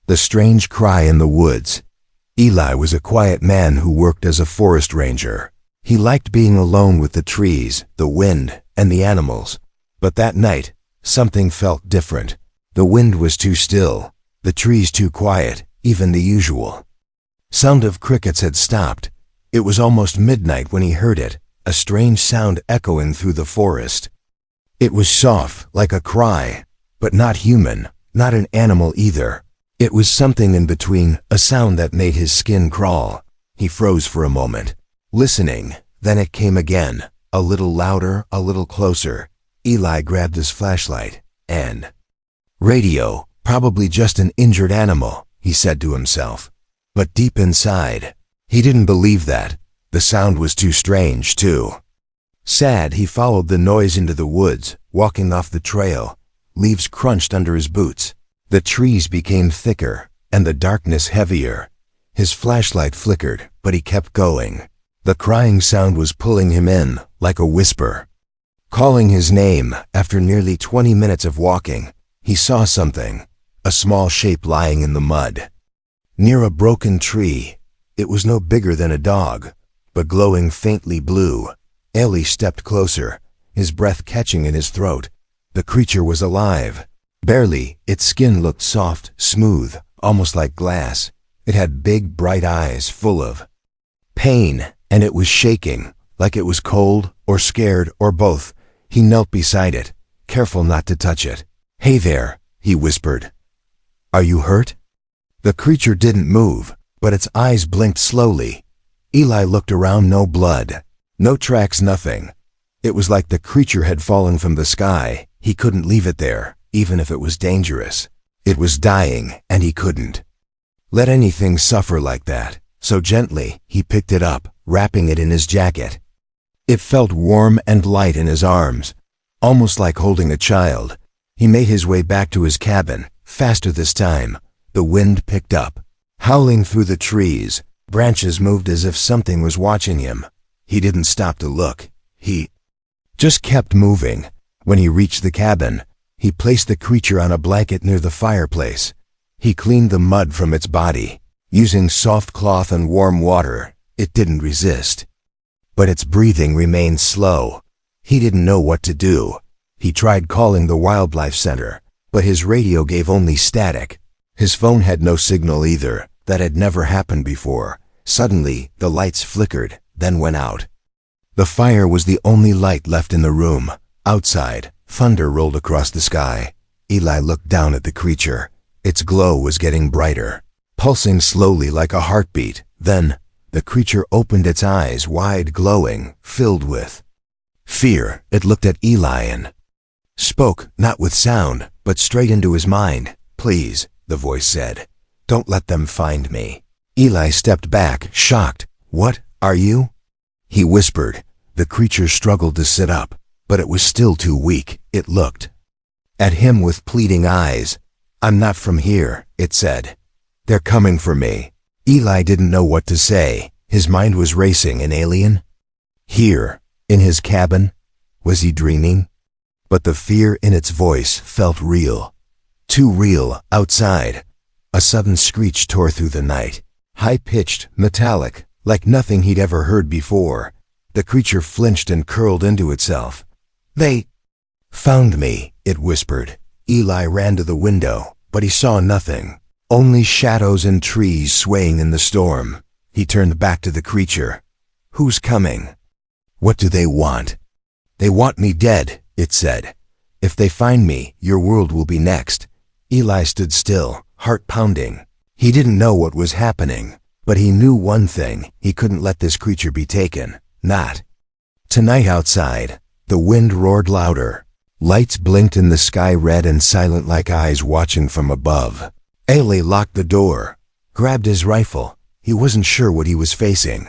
The strange cry in the woods. Eli was a quiet man who worked as a forest ranger. He liked being alone with the trees, the wind, and the animals. But that night, something felt different. The wind was too still, the trees too quiet, even the usual sound of crickets had stopped. It was almost midnight when he heard it, a strange sound echoing through the forest. It was soft, like a cry, but not human, not an animal either. It was something in between, a sound that made his skin crawl. He froze for a moment, listening. Then it came again, a little louder, a little closer. Eli grabbed his flashlight, and radio, probably just an injured animal, he said to himself. But deep inside, he didn't believe that. The sound was too strange, too. Sad, he followed the noise into the woods, walking off the trail. Leaves crunched under his boots. The trees became thicker, and the darkness heavier. His flashlight flickered, but he kept going. The crying sound was pulling him in, like a whisper. Calling his name, after nearly 20 minutes of walking, he saw something, a small shape lying in the mud. Near a broken tree, it was no bigger than a dog, but glowing faintly blue. Eli stepped closer, his breath catching in his throat. The creature was alive. Barely, its skin looked soft, smooth, almost like glass. It had big, bright eyes full of pain, and it was shaking, like it was cold, or scared, or both. He knelt beside it, careful not to touch it. "Hey there," he whispered. "Are you hurt?" The creature didn't move, but its eyes blinked slowly. Eli looked around, no blood, no tracks, nothing. It was like the creature had fallen from the sky. He couldn't leave it there, even if it was dangerous. It was dying, and he couldn't let anything suffer like that. So gently, he picked it up, wrapping it in his jacket. It felt warm and light in his arms, almost like holding a child. He made his way back to his cabin, faster this time. The wind picked up, howling through the trees. Branches moved as if something was watching him. He didn't stop to look. He just kept moving. When he reached the cabin, he placed the creature on a blanket near the fireplace. He cleaned the mud from its body. Using soft cloth and warm water, it didn't resist. But its breathing remained slow. He didn't know what to do. He tried calling the wildlife center, but his radio gave only static. His phone had no signal either. That had never happened before. Suddenly, the lights flickered, then went out. The fire was the only light left in the room. Outside, thunder rolled across the sky. Eli looked down at the creature. Its glow was getting brighter, pulsing slowly like a heartbeat. Then, the creature opened its eyes wide, glowing, filled with fear. It looked at Eli and spoke, not with sound, but straight into his mind. "Please," the voice said, "don't let them find me." Eli stepped back, shocked. "What are you?" he whispered. The creature struggled to sit up, but it was still too weak. It looked at him with pleading eyes. "I'm not from here," it said. "They're coming for me." Eli didn't know what to say. His mind was racing. An alien? Here, in his cabin? Was he dreaming? But the fear in its voice felt real. Too real. Outside, a sudden screech tore through the night. High-pitched, metallic, like nothing he'd ever heard before. The creature flinched and curled into itself. "They found me," it whispered. Eli ran to the window, but he saw nothing. Only shadows and trees swaying in the storm. He turned back to the creature. "Who's coming? What do they want?" "They want me dead," it said. "If they find me, your world will be next." Eli stood still, heart pounding. He didn't know what was happening, but he knew one thing: he couldn't let this creature be taken. Not tonight. Outside, the wind roared louder. Lights blinked in the sky, red and silent like eyes watching from above. Eli locked the door, grabbed his rifle. He wasn't sure what he was facing,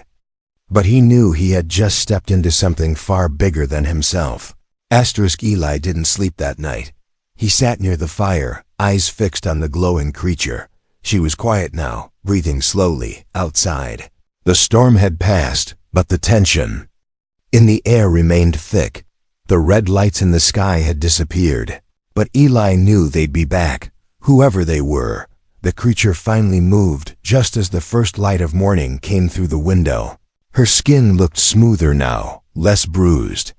but he knew he had just stepped into something far bigger than himself. Eli didn't sleep that night. He sat near the fire, eyes fixed on the glowing creature. She was quiet now, breathing slowly. Outside, the storm had passed, but the tension in the air remained thick. The red lights in the sky had disappeared, but Eli knew they'd be back, whoever they were. The creature finally moved just as the first light of morning came through the window. Her skin looked smoother now, less bruised.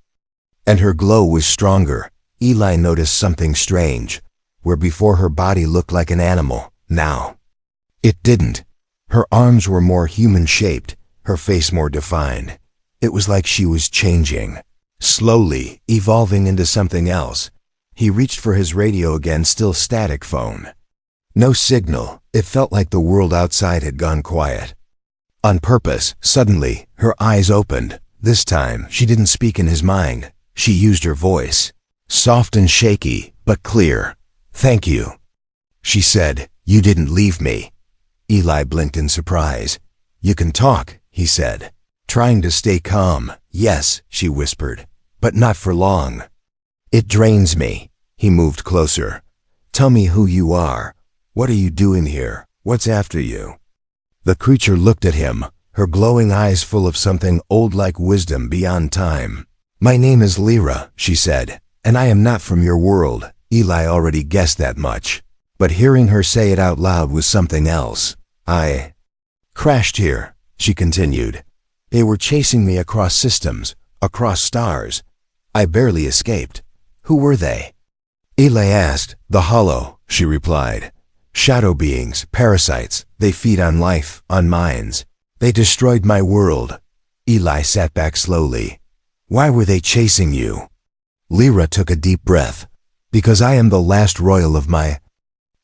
And her glow was stronger. Eli noticed something strange. Where before her body looked like an animal, now it didn't. Her arms were more human-shaped, her face more defined. It was like she was changing, slowly evolving into something else. He reached for his radio again, still static phone. No signal. It felt like the world outside had gone quiet. On purpose, suddenly, her eyes opened. This time, she didn't speak in his mind. She used her voice. Soft and shaky, but clear. "Thank you," she said. "You didn't leave me." Eli blinked in surprise. "You can talk," he said, trying to stay calm. "Yes," she whispered, "but not for long. It drains me." He moved closer. "Tell me who you are. What are you doing here? What's after you?" The creature looked at him, her glowing eyes full of something old like wisdom beyond time. "My name is Lyra," she said, "and I am not from your world." Eli already guessed that much, but hearing her say it out loud was something else. "I crashed here," she continued. "They were chasing me across systems, across stars. I barely escaped." "Who were they?" Eli asked. "The Hollow," she replied. "Shadow beings, parasites. They feed on life, on minds. They destroyed my world." Eli sat back slowly. "Why were they chasing you?" Lyra took a deep breath. "Because I am the last royal of my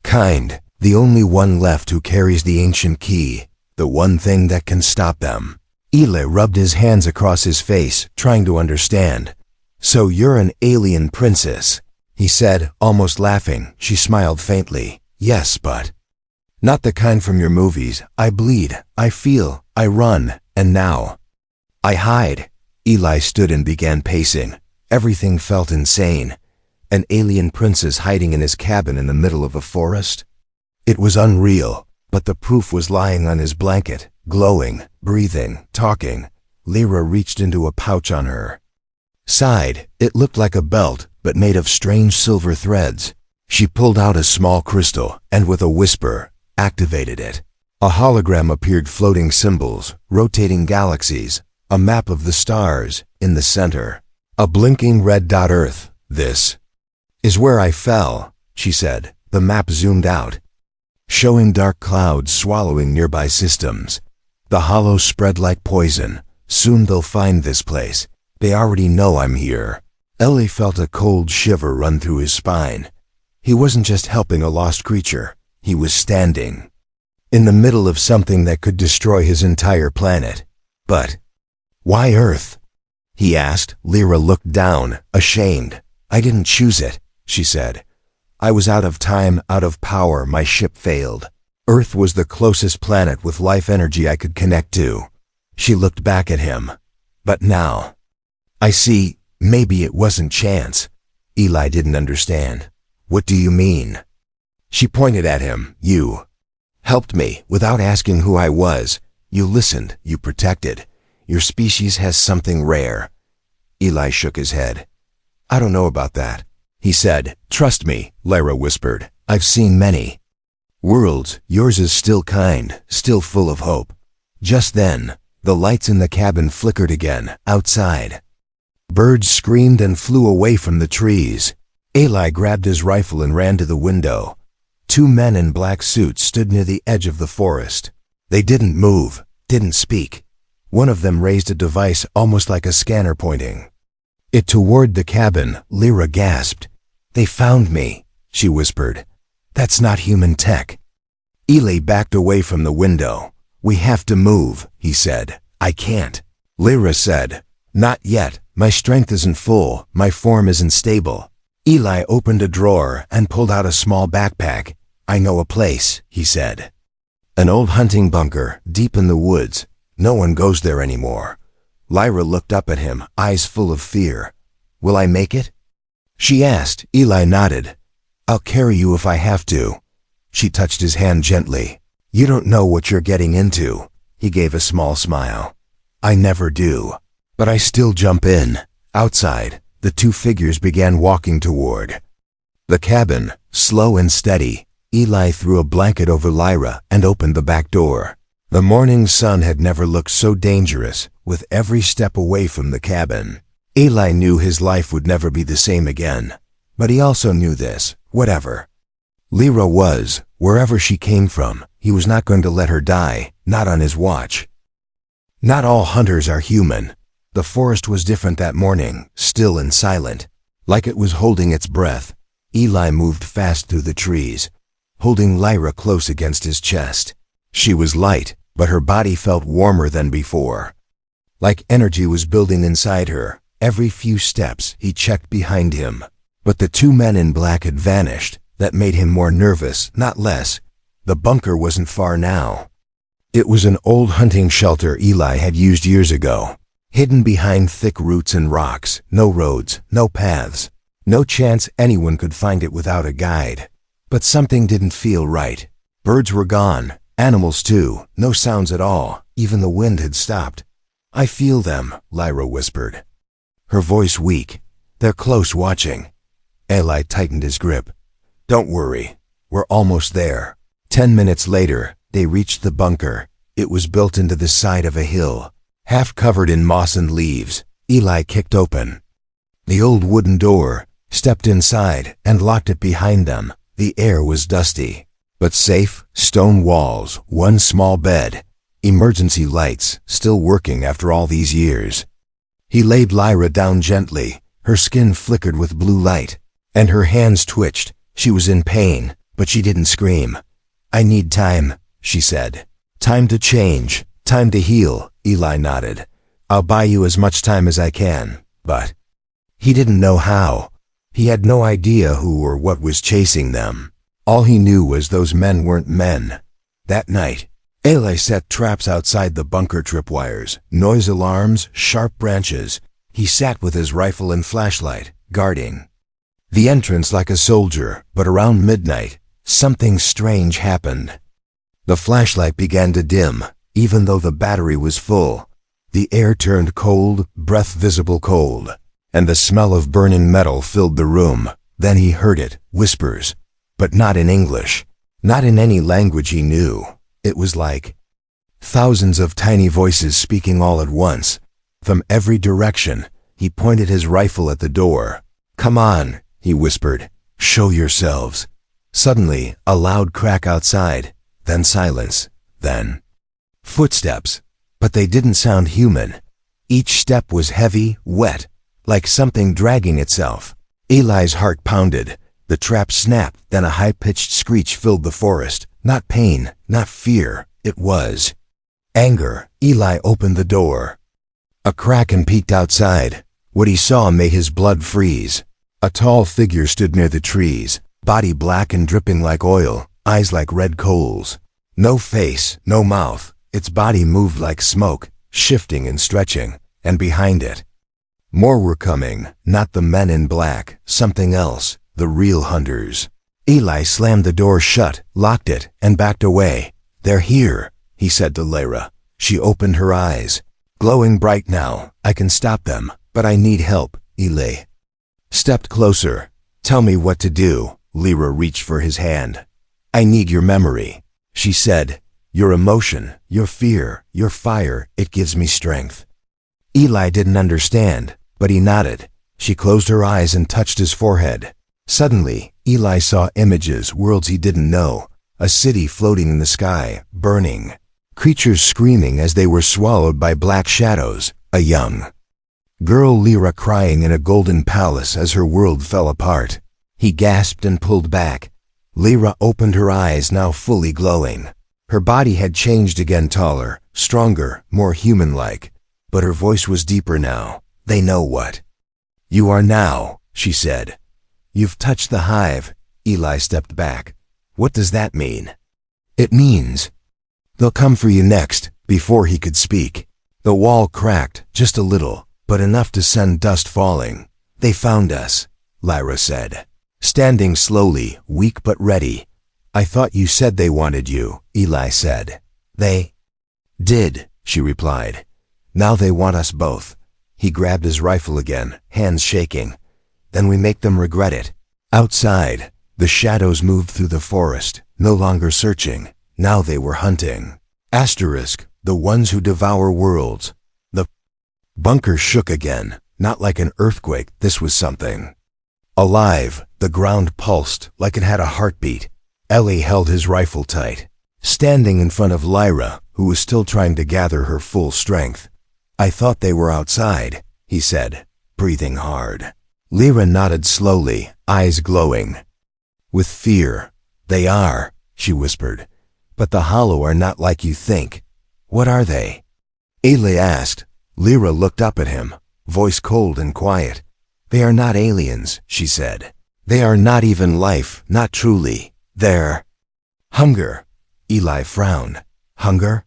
kind, the only one left who carries the ancient key, the one thing that can stop them." Eli rubbed his hands across his face, trying to understand. "So you're an alien princess," he said, almost laughing. She smiled faintly. "Yes, but not the kind from your movies. I bleed, I feel, I run, and now I hide." Eli stood and began pacing. Everything felt insane. An alien princess hiding in his cabin in the middle of a forest? It was unreal, but the proof was lying on his blanket, glowing, breathing, talking. Lyra reached into a pouch on her side. It looked like a belt, but made of strange silver threads. She pulled out a small crystal, and with a whisper, activated it. A hologram appeared, floating symbols, rotating galaxies, a map of the stars, in the center. A blinking red dot. "Earth. This is where I fell," she said. The map zoomed out, showing dark clouds swallowing nearby systems. "The Hollow spread like poison. Soon they'll find this place. They already know I'm here." Eli felt a cold shiver run through his spine. He wasn't just helping a lost creature. He was standing in the middle of something that could destroy his entire planet. "But why Earth?" he asked. Lyra looked down, ashamed. "I didn't choose it," she said. "I was out of time, out of power. My ship failed. Earth was the closest planet with life energy I could connect to." She looked back at him. "But now I see. Maybe it wasn't chance." Eli didn't understand. "What do you mean?" She pointed at him. "You helped me without asking who I was. You listened. You protected. Your species has something rare." Eli shook his head. "I don't know about that," he said. "Trust me," Lyra whispered. "I've seen many worlds. Yours is still kind, still full of hope." Just then, the lights in the cabin flickered again, outside. Birds screamed and flew away from the trees. Eli grabbed his rifle and ran to the window. Two men in black suits stood near the edge of the forest. They didn't move, didn't speak. One of them raised a device almost like a scanner, pointing it toward the cabin. Lyra gasped. "They found me," she whispered. "That's not human tech." Eli backed away from the window. "We have to move," he said. "I can't." Lyra said, "Not yet. My strength isn't full. My form isn't stable." Eli opened a drawer and pulled out a small backpack. "I know a place," he said. "An old hunting bunker, deep in the woods. No one goes there anymore." Lyra looked up at him, eyes full of fear. "Will I make it?" she asked. Eli nodded. "I'll carry you if I have to." She touched his hand gently. "You don't know what you're getting into." He gave a small smile. "I never do." But I still jump in. Outside, the two figures began walking toward the cabin, slow and steady. Eli threw a blanket over Lyra and opened the back door. The morning sun had never looked so dangerous, with every step away from the cabin. Eli knew his life would never be the same again. But he also knew this, whatever Lyra was, wherever she came from, he was not going to let her die, not on his watch. Not all hunters are human. The forest was different that morning, still and silent, like it was holding its breath. Eli moved fast through the trees, holding Lyra close against his chest. She was light, but her body felt warmer than before. Like energy was building inside her. Every few steps he checked behind him. But the two men in black had vanished. That made him more nervous, not less. The bunker wasn't far now. It was an old hunting shelter Eli had used years ago, hidden behind thick roots and rocks. No roads, no paths. No chance anyone could find it without a guide. But something didn't feel right. Birds were gone, animals too, no sounds at all. Even the wind had stopped. "I feel them," Lyra whispered, her voice weak. "They're close, watching." Eli tightened his grip. "Don't worry, we're almost there." 10 minutes later, they reached the bunker. It was built into the side of a hill, half covered in moss and leaves. Eli kicked open the old wooden door, stepped inside, and locked it behind them. The air was dusty, but safe. Stone walls, one small bed, emergency lights, still working after all these years. He laid Lyra down gently. Her skin flickered with blue light, and her hands twitched. She was in pain, but she didn't scream. "I need time," she said. "Time to change, time to heal." Eli nodded. "I'll buy you as much time as I can." But he didn't know how. He had no idea who or what was chasing them. All he knew was those men weren't men. That night, Eli set traps outside the bunker, tripwires, noise alarms, sharp branches. He sat with his rifle and flashlight, guarding the entrance like a soldier. But around midnight, something strange happened. The flashlight began to dim, even though the battery was full. The air turned cold, breath visible cold, and the smell of burning metal filled the room. Then he heard it, whispers, but not in English, not in any language he knew. It was like thousands of tiny voices speaking all at once. From every direction, he pointed his rifle at the door. "Come on," he whispered. "Show yourselves." Suddenly, a loud crack outside, then silence, then footsteps. But they didn't sound human. Each step was heavy, wet, like something dragging itself. Eli's heart pounded. The trap snapped, then a high-pitched screech filled the forest. Not pain, not fear, it was anger. Eli opened the door. A kraken peeked outside. What he saw made his blood freeze. A tall figure stood near the trees, body black and dripping like oil, eyes like red coals. No face, no mouth. Its body moved like smoke, shifting and stretching, and behind it, more were coming. Not the men in black, something else, the real hunters. Eli slammed the door shut, locked it, and backed away. "They're here," he said to Lyra. She opened her eyes, glowing bright now. "I can stop them, but I need help." Eli stepped closer. "Tell me what to do." Lyra reached for his hand. "I need your memory," she said. "Your emotion, your fear, your fire, it gives me strength." Eli didn't understand, but he nodded. She closed her eyes and touched his forehead. Suddenly, Eli saw images, worlds he didn't know. A city floating in the sky, burning. Creatures screaming as they were swallowed by black shadows. A young girl, Lyra, crying in a golden palace as her world fell apart. He gasped and pulled back. Lyra opened her eyes, now fully glowing. Her body had changed again, taller, stronger, more human-like. But her voice was deeper now. "They know what you are now," she said. "You've touched the hive." Eli stepped back. "What does that mean?" "It means they'll come for you next." Before he could speak, the wall cracked, just a little, but enough to send dust falling. "They found us," Lyra said, standing slowly, weak but ready. "I thought you said they wanted you," Eli said. "They did," she replied. "Now they want us both." He grabbed his rifle again, hands shaking. "Then we make them regret it." Outside, The shadows moved through the forest, no longer searching. Now they were hunting. Asterisk, the ones who devour worlds. The bunker shook again, not like an earthquake. This was something alive. The ground pulsed like it had a heartbeat. Ellie held his rifle tight, standing in front of Lyra, who was still trying to gather her full strength. I thought they were outside, he said, breathing hard. Lyra nodded slowly, eyes glowing with fear. They are, she whispered. But the Hollow are not like you think. What are they? Ellie asked. Lyra looked up at him, voice cold and quiet. They are not aliens, she said. They are not even life, not truly. They're hunger. Eli frowned. Hunger?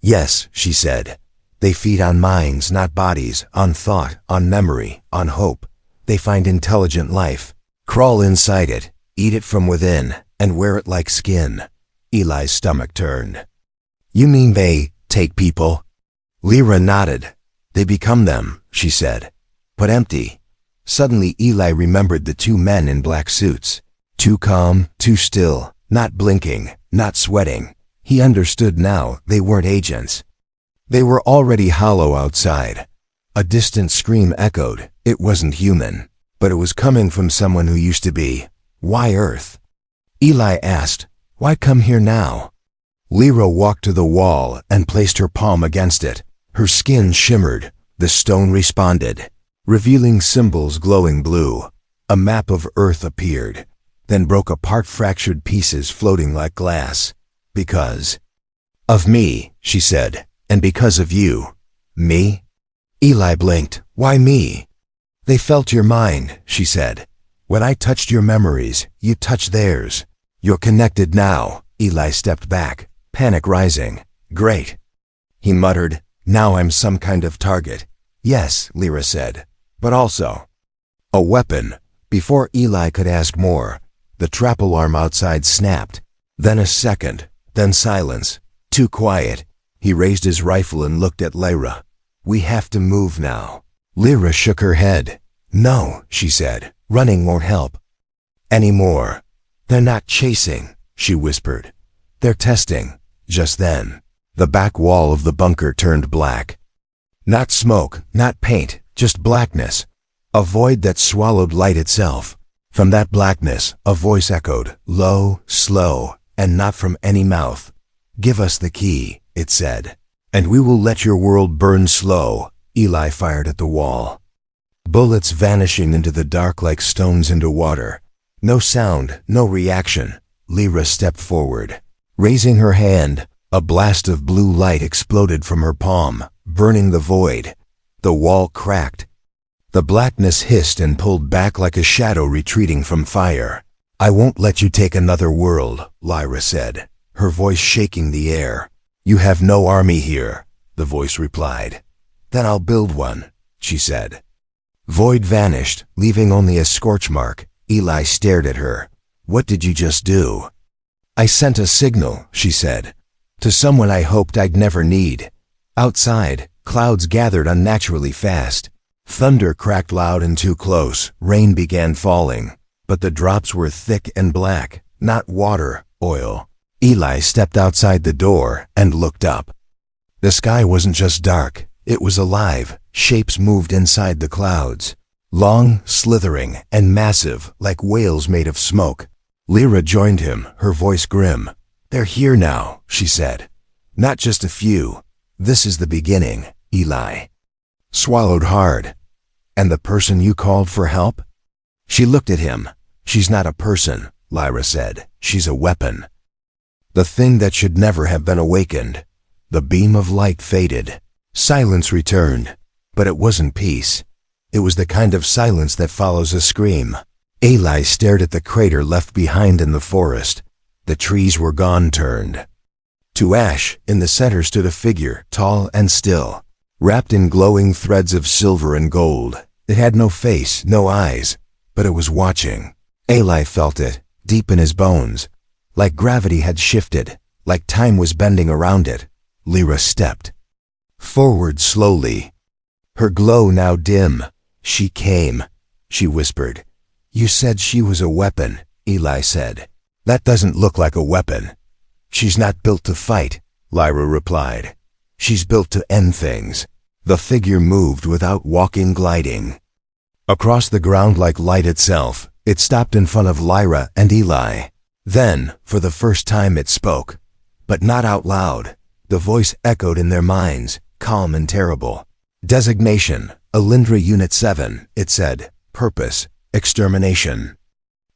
Yes, she said. They feed on minds, not bodies, on thought, on memory, on hope. They find intelligent life, crawl inside it, eat it from within, and wear it like skin. Eli's stomach turned. You mean they take people? Lyra nodded. They become them, she said. But empty. Suddenly Eli remembered the two men in black suits. Too calm, too still, not blinking, not sweating. He understood now they weren't agents. They were already hollow outside. A distant scream echoed. It wasn't human, but it was coming from someone who used to be. Why Earth? Eli asked, why come here now? Lyra walked to the wall and placed her palm against it. Her skin shimmered. The stone responded, revealing symbols glowing blue. A map of Earth appeared, then broke apart, fractured pieces floating like glass. Because of me, she said, and because of you. Me? Eli blinked. Why me? They felt your mind, she said. When I touched your memories, you touched theirs. You're connected now. Eli stepped back, panic rising. Great. He muttered, now I'm some kind of target. Yes, Lyra said, but also a weapon. Before Eli could ask more, the trap alarm outside snapped. Then a second, then silence. Too quiet. He raised his rifle and looked at Lyra. We have to move now. Lyra shook her head. No, she said, running won't help anymore. They're not chasing, she whispered. They're testing. Just then, the back wall of the bunker turned black. Not smoke, not paint, just blackness. A void that swallowed light itself. From that blackness, a voice echoed, low, slow, and not from any mouth. Give us the key, it said, and we will let your world burn slow. Eli fired at the wall. Bullets vanishing into the dark like stones into water. No sound, no reaction. Lyra stepped forward. Raising her hand, a blast of blue light exploded from her palm, burning the void. The wall cracked. The blackness hissed and pulled back like a shadow retreating from fire. I won't let you take another world, Lyra said, her voice shaking the air. You have no army here, the voice replied. Then I'll build one, she said. Void vanished, leaving only a scorch mark. Eli stared at her. What did you just do? I sent a signal, she said, to someone I hoped I'd never need. Outside, clouds gathered unnaturally fast. Thunder cracked loud and too close. Rain began falling, but the drops were thick and black, not water, oil. Eli stepped outside the door and looked up. The sky wasn't just dark, it was alive. Shapes moved inside the clouds. Long, slithering, and massive, like whales made of smoke. Lyra joined him, her voice grim. They're here now, she said. Not just a few. This is the beginning. Eli swallowed hard. And the person you called for help? She looked at him. She's not a person, Lyra said. She's a weapon. The thing that should never have been awakened. The beam of light faded. Silence returned. But it wasn't peace. It was the kind of silence that follows a scream. Eli stared at the crater left behind in the forest. The trees were gone, turned to ash. In the center stood a figure, tall and still, wrapped in glowing threads of silver and gold. It had no face, no eyes, but it was watching. Eli felt it, deep in his bones, like gravity had shifted, like time was bending around it. Lyra stepped forward slowly, her glow now dim. She came, she whispered. You said she was a weapon. Eli said. That doesn't look like a weapon. She's not built to fight, Lyra replied. She's built to end things. The figure moved without walking, gliding across the ground like light itself. It stopped in front of Lyra and Eli. Then, for the first time, it spoke, but not out loud. The voice echoed in their minds, calm and terrible. Designation, Elindra Unit 7, it said. Purpose, extermination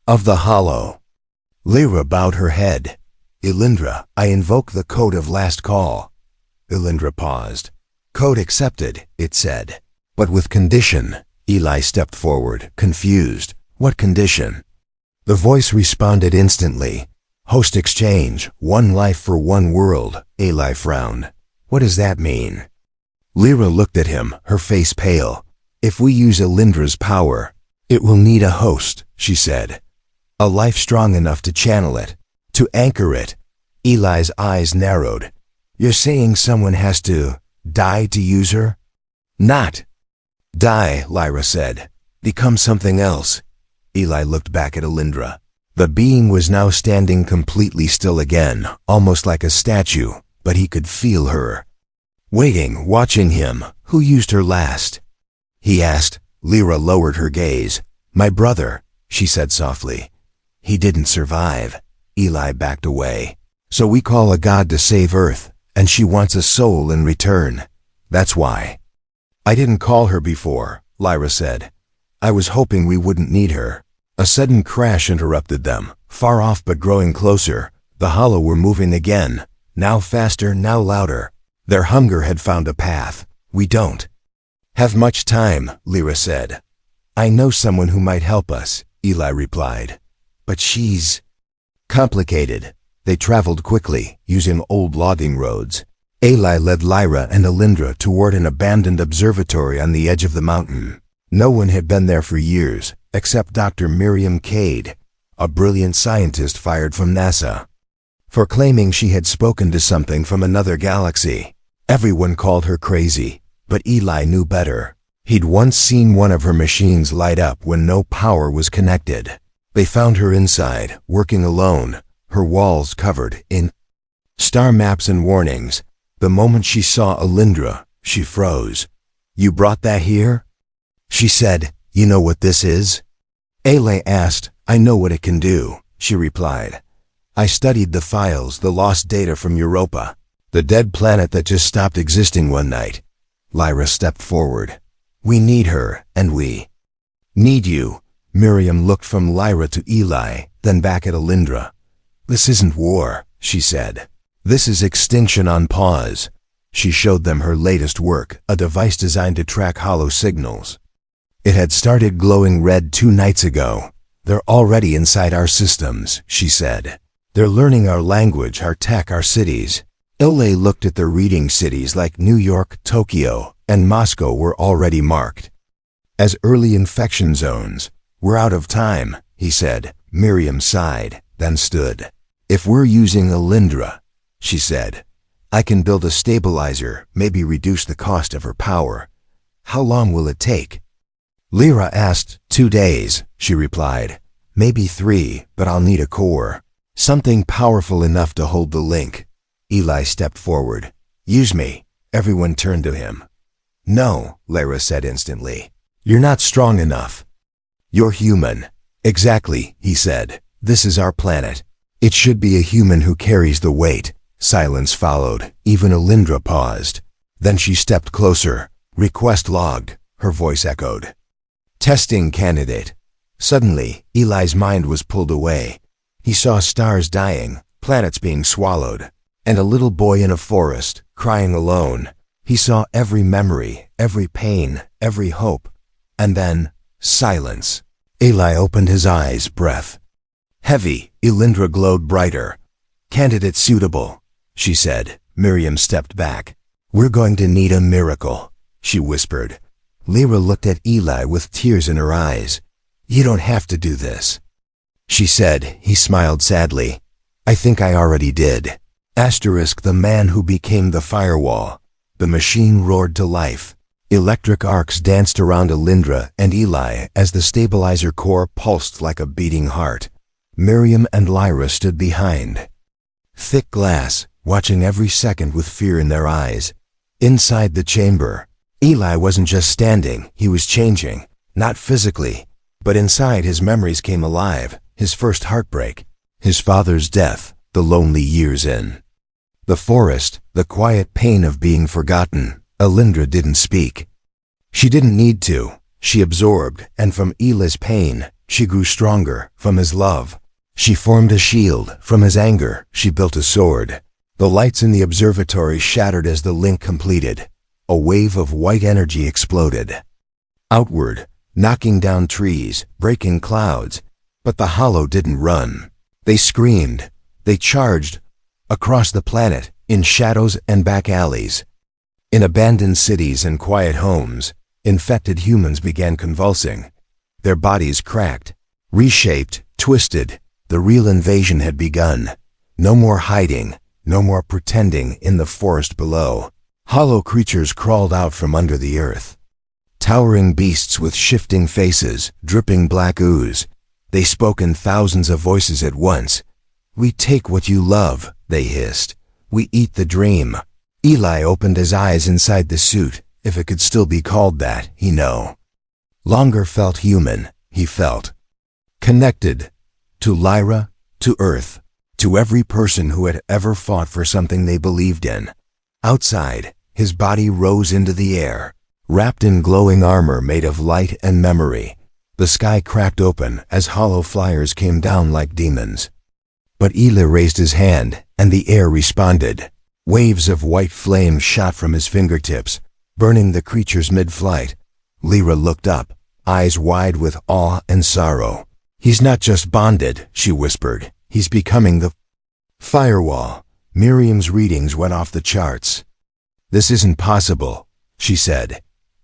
of the Hollow. Lyra bowed her head. Elindra, I invoke the code of last call. Elindra paused. Code accepted, it said. But with condition. Eli stepped forward, confused. What condition? The voice responded instantly. Host exchange, one life for one world. Eli frowned. What does that mean? Lyra looked at him, her face pale. If we use Elindra's power, it will need a host, she said. A life strong enough to channel it, to anchor it. Eli's eyes narrowed. You're saying someone has to die to use her? Not die, Lyra said. Become something else. Eli looked back at Elindra. The being was now standing completely still again, almost like a statue, but he could feel her. Waiting, watching him. Who used her last? He asked. Lyra lowered her gaze. My brother, she said softly. He didn't survive. Eli backed away. So we call a god to save Earth, and she wants a soul in return. That's why. I didn't call her before, Lyra said. I was hoping we wouldn't need her. A sudden crash interrupted them, far off but growing closer. The Hollow were moving again, now faster, now louder. Their hunger had found a path. We don't have much time, Lyra said. I know someone who might help us, Eli replied. But she's complicated. They traveled quickly, using old logging roads. Eli led Lyra and Elindra toward an abandoned observatory on the edge of the mountain. No one had been there for years, except Dr. Miriam Cade, a brilliant scientist fired from NASA, for claiming she had spoken to something from another galaxy. Everyone called her crazy, but Eli knew better. He'd once seen one of her machines light up when no power was connected. They found her inside, working alone, her walls covered in star maps and warnings. The moment she saw Elindra, she froze. You brought that here? She said, You know what this is? Eli asked. I know what it can do, she replied. I studied the files, the lost data from Europa, the dead planet that just stopped existing one night. Lyra stepped forward. We need her, and we need you. Miriam looked from Lyra to Eli, then back at Elindra. This isn't war, she said. This is extinction on pause. She showed them her latest work, a device designed to track hollow signals. It had started glowing red 2 nights ago. They're already inside our systems, she said. They're learning our language, our tech, our cities. Ile looked at the reading cities like New York, Tokyo, and Moscow were already marked as early infection zones. We're out of time, he said. Miriam sighed, then stood. If we're using Elindra, she said, I can build a stabilizer, maybe reduce the cost of her power. How long will it take? Lyra asked. 2 days, she replied. Maybe 3, but I'll need a core. Something powerful enough to hold the link. Eli stepped forward. Use me. Everyone turned to him. No, Lyra said instantly. You're not strong enough. You're human. Exactly, he said. This is our planet. It should be a human who carries the weight. Silence followed. Even Elindra paused. Then she stepped closer. Request logged, her voice echoed. Testing candidate. Suddenly, Eli's mind was pulled away. He saw stars dying, planets being swallowed, and a little boy in a forest, crying alone. He saw every memory, every pain, every hope. And then, silence. Eli opened his eyes, breath heavy. Elindra glowed brighter. Candidate suitable, she said. Miriam stepped back. We're going to need a miracle, she whispered. Lyra looked at Eli with tears in her eyes. You don't have to do this, she said. He smiled sadly. I think I already did. Asterisk the man who became the firewall. The machine roared to life. Electric arcs danced around Elindra and Eli as the stabilizer core pulsed like a beating heart. Miriam and Lyra stood behind. Thick glass, watching every second with fear in their eyes. Inside the chamber, Eli wasn't just standing, he was changing. Not physically, but inside his memories came alive. His first heartbreak, his father's death, the lonely years in the forest, the quiet pain of being forgotten. Alindra didn't speak. She didn't need to. She absorbed, and from Eli's pain, she grew stronger. From his love, she formed a shield. From his anger, she built a sword. The lights in the observatory shattered as the link completed. A wave of white energy exploded outward, knocking down trees, breaking clouds. But the hollow didn't run. They screamed. They charged across the planet, in shadows and back alleys. In abandoned cities and quiet homes, infected humans began convulsing. Their bodies cracked, reshaped, twisted. The real invasion had begun. No more hiding, no more pretending in the forest below. Hollow creatures crawled out from under the earth. Towering beasts with shifting faces, dripping black ooze. They spoke in thousands of voices at once. "We take what you love," they hissed. "We eat the dream." Eli opened his eyes inside the suit, if it could still be called that, he no longer felt human. He felt connected to Lyra, to Earth, to every person who had ever fought for something they believed in. Outside, his body rose into the air, wrapped in glowing armor made of light and memory. The sky cracked open as hollow flyers came down like demons. But Eli raised his hand, and the air responded. Waves of white flame shot from his fingertips, burning the creatures mid-flight. Lyra looked up, eyes wide with awe and sorrow. "He's not just bonded," she whispered. "He's becoming the firewall." Miriam's readings went off the charts. "This isn't possible," she said.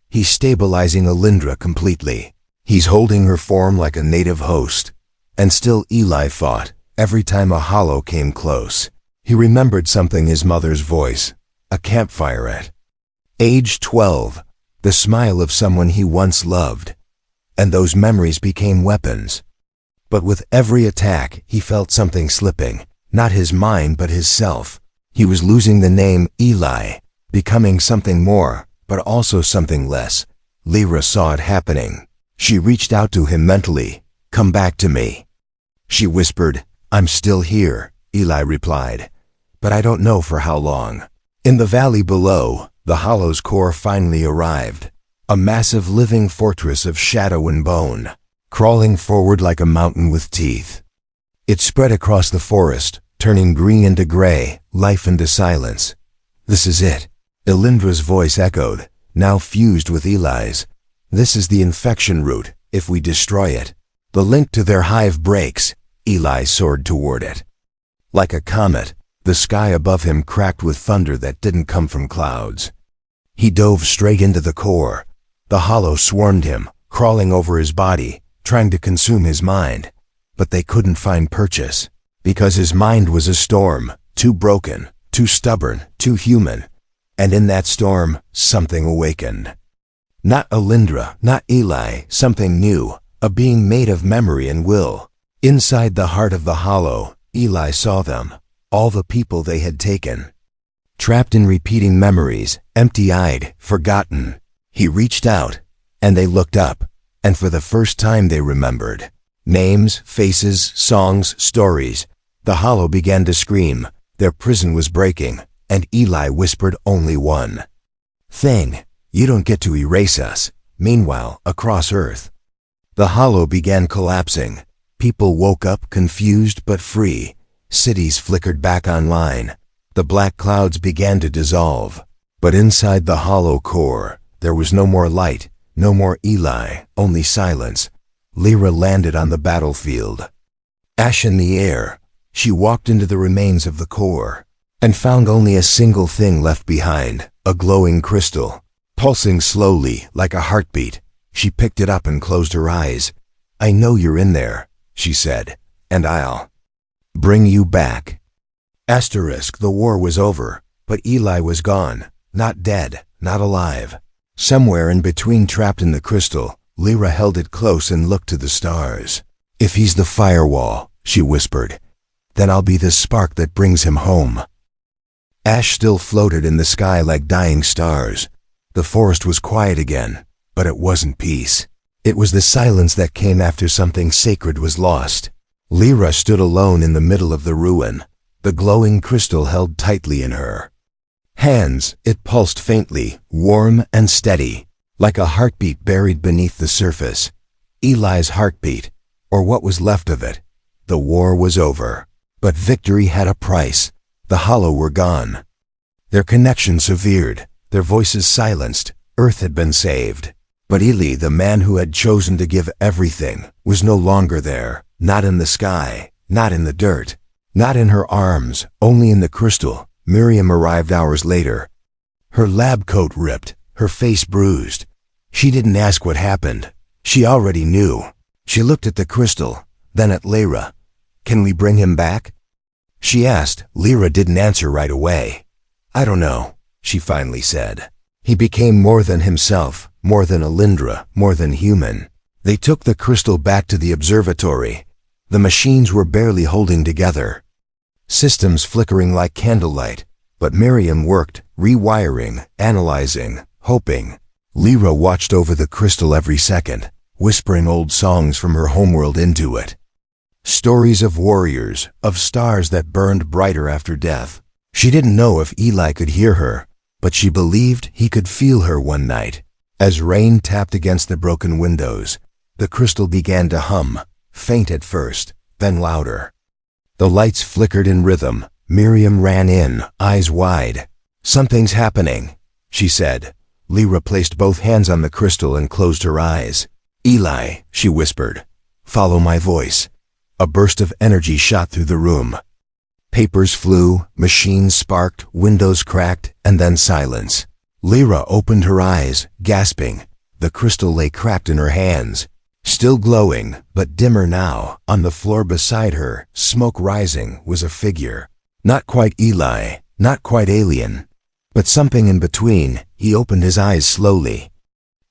"He's stabilizing Alindra completely. He's holding her form like a native host." And still Eli fought. Every time a hollow came close, he remembered something, his mother's voice, a campfire at age 12, the smile of someone he once loved. And those memories became weapons. But with every attack, he felt something slipping, not his mind but his self. He was losing the name Eli, becoming something more, but also something less. Lyra saw it happening. She reached out to him mentally. "Come back to me," she whispered. "I'm still here," Eli replied, "but I don't know for how long." In the valley below, the hollow's core finally arrived. A massive living fortress of shadow and bone, crawling forward like a mountain with teeth. It spread across the forest, turning green into gray, life into silence. "This is it," Alindra's voice echoed, now fused with Eli's. "This is the infection route. If we destroy it, the link to their hive breaks." Eli soared toward it. Like a comet, the sky above him cracked with thunder that didn't come from clouds. He dove straight into the core. The hollow swarmed him, crawling over his body, trying to consume his mind. But they couldn't find purchase, because his mind was a storm, too broken, too stubborn, too human. And in that storm, something awakened. Not Alindra, not Eli, something new, a being made of memory and will. Inside the heart of the hollow, Eli saw them, all the people they had taken. Trapped in repeating memories, empty-eyed, forgotten. He reached out, and they looked up, and for the first time they remembered. Names, faces, songs, stories. The hollow began to scream. Their prison was breaking, and Eli whispered only one thing: "You don't get to erase us." Meanwhile, across Earth, the hollow began collapsing. People woke up confused but free. Cities flickered back online. The black clouds began to dissolve. But inside the hollow core, there was no more light, no more Eli, only silence. Lyra landed on the battlefield. Ash in the air, she walked into the remains of the core, and found only a single thing left behind, a glowing crystal, pulsing slowly like a heartbeat. She picked it up and closed her eyes. "I know you're in there," she said, "and I'll bring you back." The war was over, but Eli was gone, not dead, not alive. Somewhere in between, trapped in the crystal, Lyra held it close and looked to the stars. "If he's the firewall, she whispered. Then I'll be the spark that brings him home. Ash still floated in the sky like dying stars. The forest was quiet again, but it wasn't peace. It was the silence that came after something sacred was lost. Lyra stood alone in the middle of the ruin, the glowing crystal held tightly in her hands. It pulsed faintly, warm and steady, like a heartbeat buried beneath the surface. Eli's heartbeat, or what was left of it. The war was over, but victory had a price. The Hollow were gone. Their connection severed, their voices silenced. Earth had been saved. But Eli, the man who had chosen to give everything, was no longer there. Not in the sky, not in the dirt, not in her arms, only in the crystal. Miriam arrived hours later. Her lab coat ripped, her face bruised. She didn't ask what happened. She already knew. She looked at the crystal, then at Lyra. "Can we bring him back?" she asked. Lyra didn't answer right away. "I don't know," she finally said. He became more than himself, more than Alindra, more than human. They took the crystal back to the observatory. The machines were barely holding together, systems flickering like candlelight, but Miriam worked, rewiring, analyzing, hoping. Lyra watched over the crystal every second, whispering old songs from her homeworld into it. Stories of warriors, of stars that burned brighter after death. She didn't know if Eli could hear her, but she believed he could feel her one night. As rain tapped against the broken windows, the crystal began to hum, faint at first, then louder. The lights flickered in rhythm. Miriam ran in, eyes wide. "Something's happening," she said. Lyra placed both hands on the crystal and closed her eyes. "Eli," she whispered, "follow my voice." A burst of energy shot through the room. Papers flew, machines sparked, windows cracked, and then silence. Lyra opened her eyes, gasping. The crystal lay cracked in her hands, still glowing, but dimmer now. On the floor beside her, smoke rising, was a figure. Not quite Eli, not quite alien, but something in between. He opened his eyes slowly,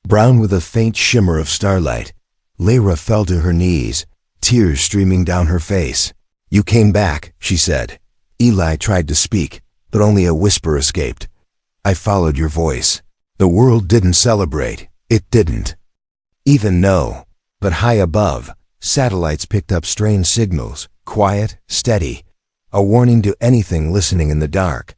brown with a faint shimmer of starlight. Lyra fell to her knees, tears streaming down her face. "You came back," she said. Eli tried to speak, but only a whisper escaped. "I followed your voice." The world didn't celebrate. It didn't even know. But high above, satellites picked up strange signals, quiet, steady, a warning to anything listening in the dark.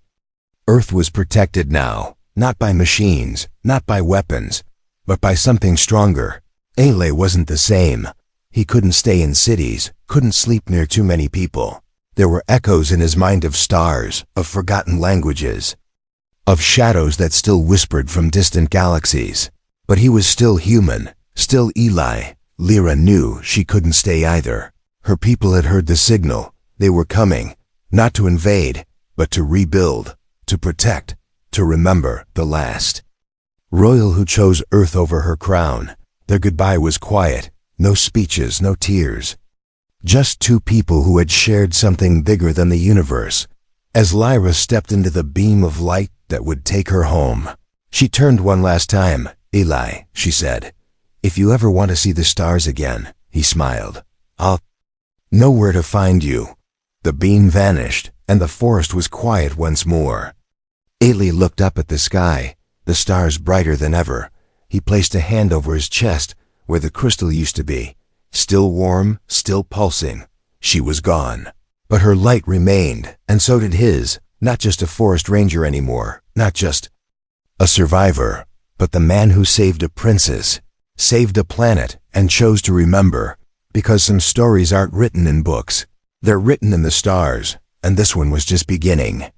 Earth was protected now, not by machines, not by weapons, but by something stronger. Eli wasn't the same. He couldn't stay in cities, couldn't sleep near too many people. There were echoes in his mind of stars, of forgotten languages, of shadows that still whispered from distant galaxies. But he was still human, still Eli. Lyra knew she couldn't stay either. Her people had heard the signal. They were coming, not to invade, but to rebuild, to protect, to remember the last royal who chose Earth over her crown. Their goodbye was quiet, no speeches, no tears. Just two people who had shared something bigger than the universe. As Lyra stepped into the beam of light that would take her home, she turned one last time. "Eli," she said, "if you ever want to see the stars again," he smiled, "I'll know where to find you." The beam vanished, and the forest was quiet once more. Eli looked up at the sky, the stars brighter than ever. He placed a hand over his chest, where the crystal used to be. Still warm, still pulsing. She was gone. But her light remained, and so did his. Not just a forest ranger anymore, not just a survivor, but the man who saved a princess, saved a planet, and chose to remember. Because some stories aren't written in books. They're written in the stars, and this one was just beginning.